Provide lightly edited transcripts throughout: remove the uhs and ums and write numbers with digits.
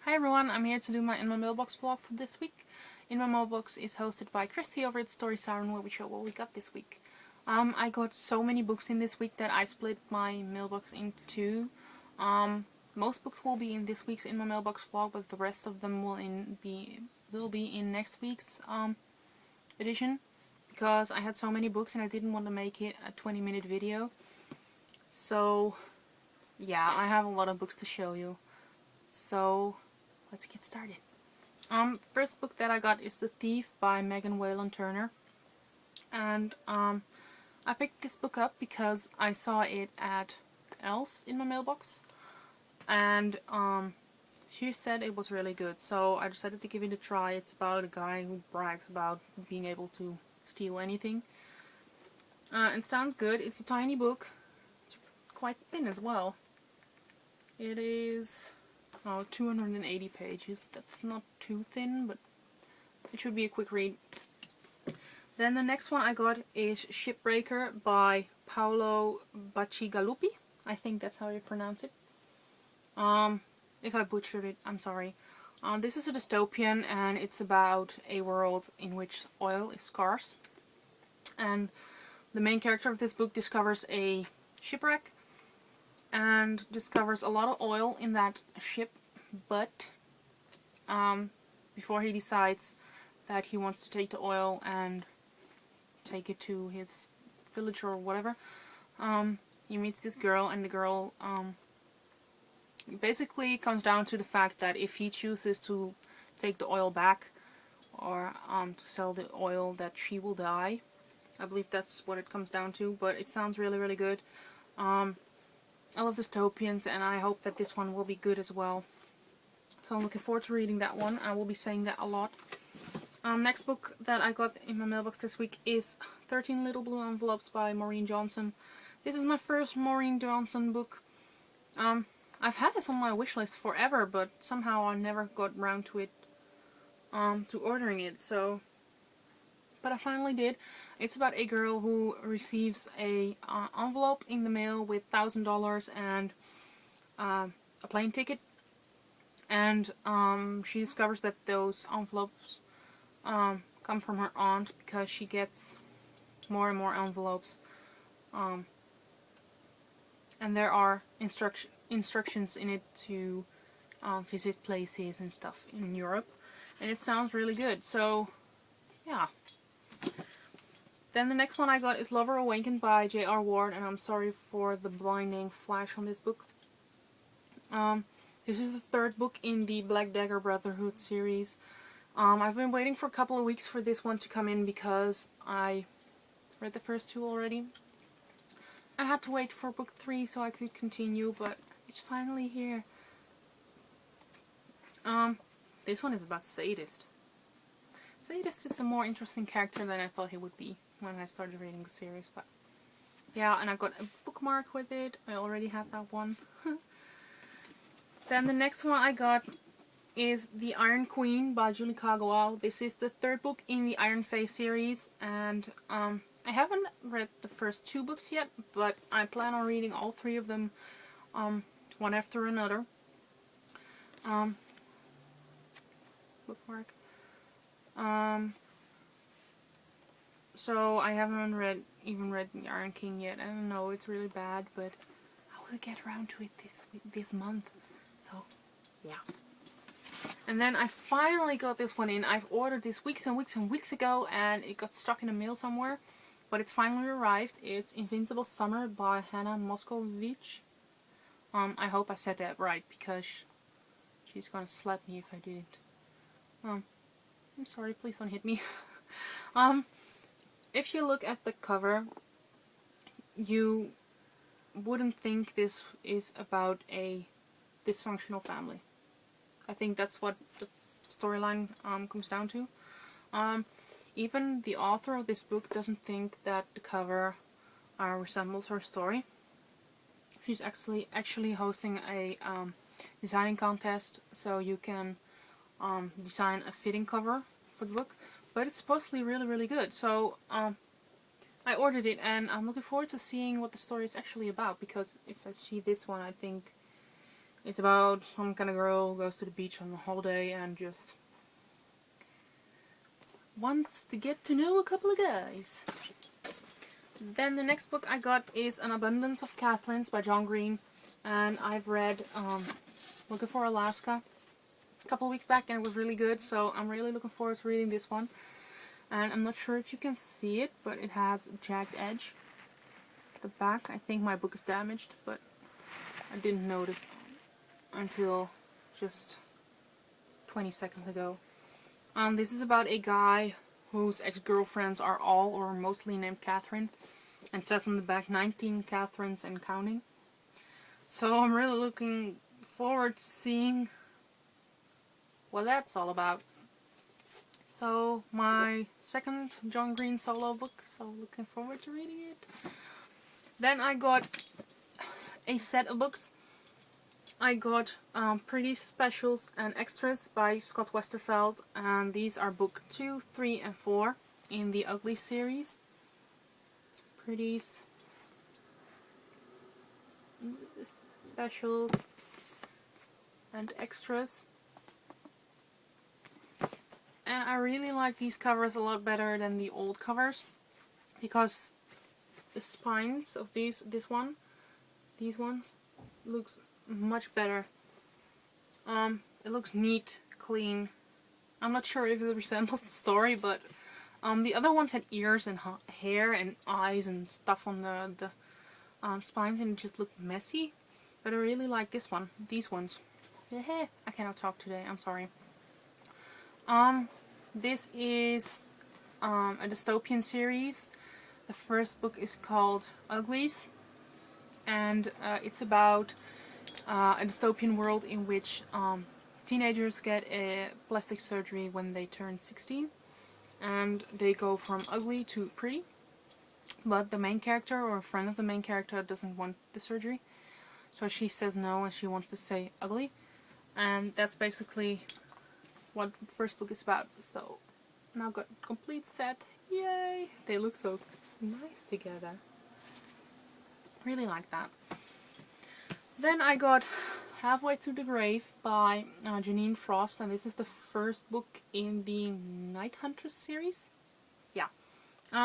Hi everyone, I'm here to do my In My Mailbox vlog for this week. In My Mailbox is hosted by Christy over at Story Siren, where we show what we got this week. I got so many books in this week that I split my mailbox into two. Most books will be in this week's In My Mailbox vlog, but the rest of them will be in next week's edition, because I had so many books and I didn't want to make it a 20-minute video. So yeah, I have a lot of books to show you. So let's get started. First book that I got is The Thief by Whalen Turner. And I picked this book up because I saw it at Elle's In My Mailbox. And she said it was really good, so I decided to give it a try. It's about a guy who brags about being able to steal anything. It sounds good. It's a tiny book. It's quite thin as well. It is 280 pages. That's not too thin, but it should be a quick read. Then the next one I got is Shipbreaker by Paolo Bacigalupi. I think that's how you pronounce it. If I butchered it, I'm sorry. This is a dystopian, and it's about a world in which oil is scarce. And the main character of this book discovers a shipwreck and discovers a lot of oil in that ship, but before he decides that he wants to take the oil and take it to his village or whatever, he meets this girl, and the girl basically comes down to the fact that if he chooses to take the oil back or to sell the oil, that she will die. I believe that's what it comes down to, but it sounds really, really good. I love dystopians, and I hope that this one will be good as well. So I'm looking forward to reading that one. I will be saying that a lot. Next book that I got in my mailbox this week is 13 Little Blue Envelopes by Maureen Johnson. This is my first Maureen Johnson book. I've had this on my wish list forever, but somehow I never got around to it, to ordering it. But I finally did. It's about a girl who receives a envelope in the mail with $1,000 and a plane ticket, and she discovers that those envelopes come from her aunt, because she gets more and more envelopes, and there are instructions in it to visit places and stuff in Europe, and it sounds really good. So yeah. Then the next one I got is Lover Awakened by J.R. Ward, and I'm sorry for the blinding flash on this book. This is the third book in the Black Dagger Brotherhood series. I've been waiting for a couple of weeks for this one to come in because I read the first two already. I had to wait for book 3 so I could continue, but it's finally here. This one is about Sadist. Sadist is a more interesting character than I thought he would be when I started reading the series, but yeah, and I got a bookmark with it. I already have that one. Then the next one I got is The Iron Queen by Julie Kagawa. This is the third book in the Iron Face series, and I haven't read the first 2 books yet, but I plan on reading all 3 of them one after another. Bookmark. So I haven't even read The Iron King yet. I don't know, it's really bad, but I will get around to it this month. So yeah. And then I finally got this one in. I've ordered this weeks and weeks and weeks ago, and it got stuck in the mail somewhere, but it finally arrived. It's Invincible Summer by Hannah Moskowitz. I hope I said that right, because she's gonna slap me if I didn't. I'm sorry, please don't hit me. If you look at the cover, you wouldn't think this is about a dysfunctional family. I think that's what the storyline comes down to. Even the author of this book doesn't think that the cover resembles her story. She's actually hosting a designing contest, so you can design a fitting cover for the book, but it's supposedly really, really good. So I ordered it, and I'm looking forward to seeing what the story is actually about, because if I see this one, I think It's about some kind of girl who goes to the beach on a holiday and just wants to get to know a couple of guys. Then the next book I got is An Abundance of Katherines by John Green, and I've read Looking for Alaska a couple of weeks back, and it was really good, so I'm really looking forward to reading this one. And I'm not sure if you can see it, but it has a jagged edge at the back. I think my book is damaged, but I didn't notice until just 20 seconds ago. This is about a guy whose ex-girlfriends are all or mostly named Catherine, and it says on the back 19 Catherines and counting. So I'm really looking forward to seeing what that's all about. So my second John Green solo book, so looking forward to reading it. Then I got a set of books. I got Pretties, Specials and Extras by Scott Westerfeld, and these are book 2, 3 and 4 in the Ugly series. Pretties, Specials and Extras. And I really like these covers a lot better than the old covers, because the spines of these ones looks much better. It looks neat, clean. I'm not sure if it resembles the story, but the other ones had ears and hair and eyes and stuff on the spines, and it just looked messy. But I really like this one. These ones. I cannot talk today. I'm sorry. This is a dystopian series. The first book is called Uglies, and it's about a dystopian world in which teenagers get a plastic surgery when they turn 16, and they go from ugly to pretty. But the main character, or a friend of the main character, doesn't want the surgery, so she says no and she wants to stay ugly. And that's basically what the first book is about. So now got a complete set. Yay! They look so nice together. Really like that. Then I got Halfway Through the Grave by Jeanine Frost, and this is the first book in the Night Huntress series. Yeah.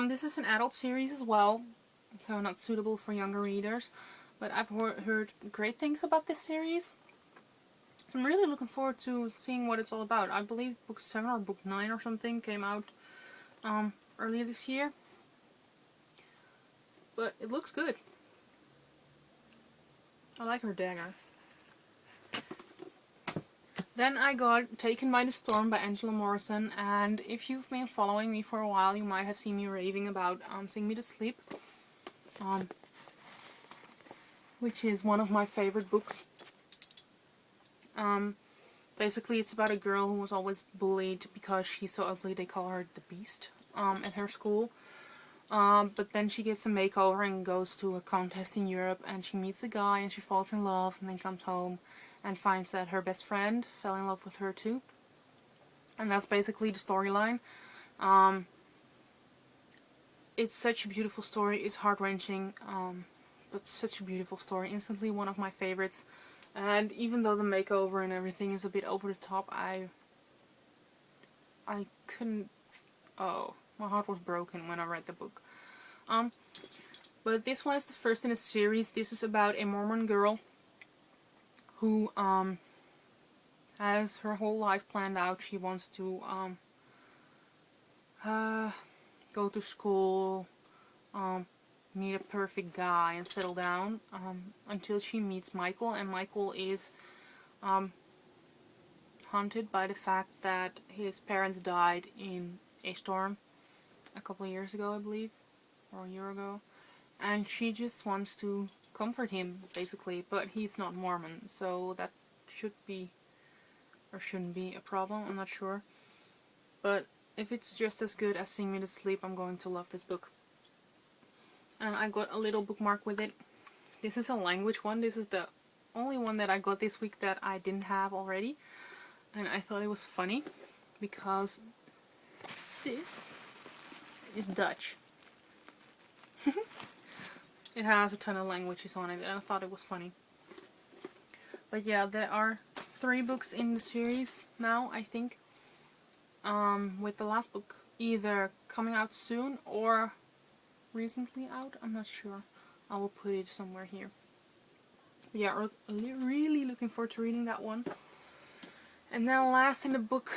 This is an adult series as well, so not suitable for younger readers, but I've heard great things about this series. So I'm really looking forward to seeing what it's all about. I believe book 7 or book 9 or something came out earlier this year. But it looks good. I like her dagger. Then I got Taken by the Storm by Angela Morrison, and if you've been following me for a while, you might have seen me raving about Sing Me to Sleep, which is one of my favorite books. Basically it's about a girl who was always bullied because she's so ugly they call her the Beast at her school. But then she gets a makeover and goes to a contest in Europe, and she meets a guy and she falls in love, and then comes home and finds that her best friend fell in love with her too. And that's basically the storyline. It's such a beautiful story. It's heart-wrenching, but such a beautiful story. Instantly one of my favorites. And even though the makeover and everything is a bit over the top, I couldn't... Oh, my heart was broken when I read the book. But this one is the first in a series. This is about a Mormon girl who has her whole life planned out. She wants to go to school, meet a perfect guy and settle down, until she meets Michael, and Michael is haunted by the fact that his parents died in a storm a couple of years ago, I believe, or a year ago, and she just wants to comfort him, basically, but he's not Mormon, so that should be, or shouldn't be, a problem, I'm not sure. But if it's just as good as Sing Me to Sleep, I'm going to love this book. And I got a little bookmark with it. This is a language one. This is the only one that I got this week that I didn't have already. And I thought it was funny because this is Dutch. It has a ton of languages on it, and I thought it was funny. But yeah, there are 3 books in the series now, I think. With the last book either coming out soon or recently out, I'm not sure. I will put it somewhere here. But yeah, really looking forward to reading that one. And then last in the book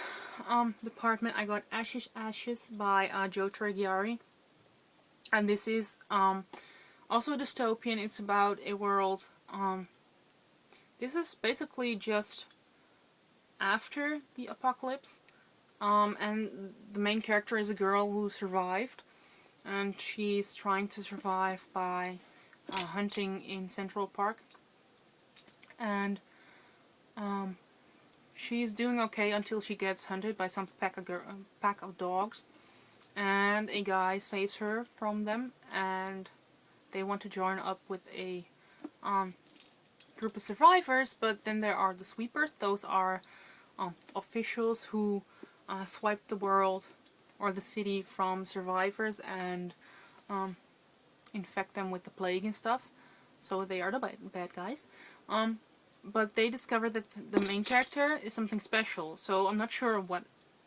department, I got Ashes Ashes by Joe Treggiari. And this is also a dystopian. It's about a world. This is basically just after the apocalypse. And the main character is a girl who survived. And she's trying to survive by hunting in Central Park. And she's doing okay until she gets hunted by some pack of dogs. And a guy saves her from them, and they want to join up with a group of survivors. But then there are the sweepers. Those are officials who swipe the world or the city from survivors and infect them with the plague and stuff. So they are the bad guys. But they discover that the main character is something special. So I'm not sure what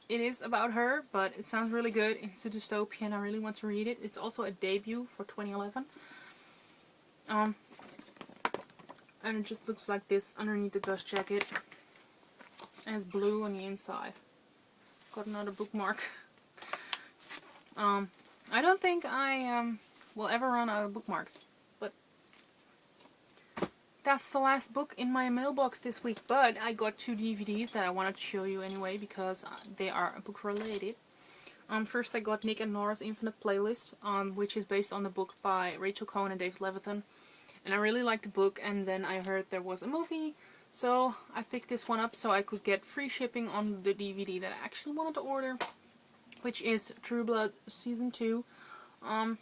it is about her, but it sounds really good. It's a dystopian. I really want to read it. It's also a debut for 2011. And it just looks like this underneath the dust jacket. And it's blue on the inside. Got another bookmark. I don't think I will ever run out of bookmarks. But that's the last book in my mailbox this week. But I got 2 DVDs that I wanted to show you anyway, because they are book related. First I got Nick and Nora's Infinite Playlist, which is based on the book by Rachel Cohn and David Levitan. And I really liked the book, and then I heard there was a movie, so I picked this one up so I could get free shipping on the DVD that I actually wanted to order, which is True Blood Season 2. I'm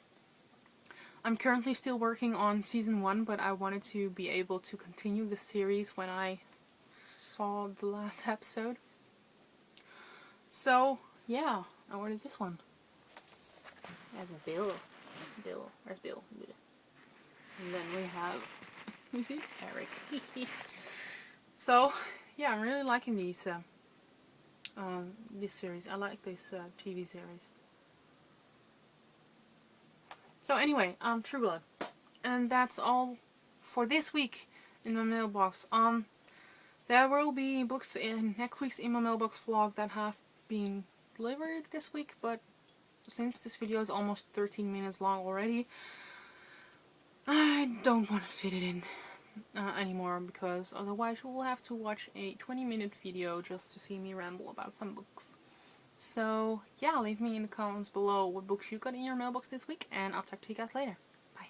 currently still working on Season 1, but I wanted to be able to continue the series when I saw the last episode. So, yeah, I ordered this one. As a Bill. Where's Bill? And then we have, you see, Eric. So, yeah, I'm really liking these, this series. I like this TV series. So anyway, True Blood. And that's all for this week in my mailbox. There will be books in next week's In My Mailbox vlog that have been delivered this week, but since this video is almost 13 minutes long already, I don't want to fit it in anymore, because otherwise you will have to watch a 20-minute video just to see me ramble about some books. So yeah, leave me in the comments below what books you got in your mailbox this week, and I'll talk to you guys later. Bye.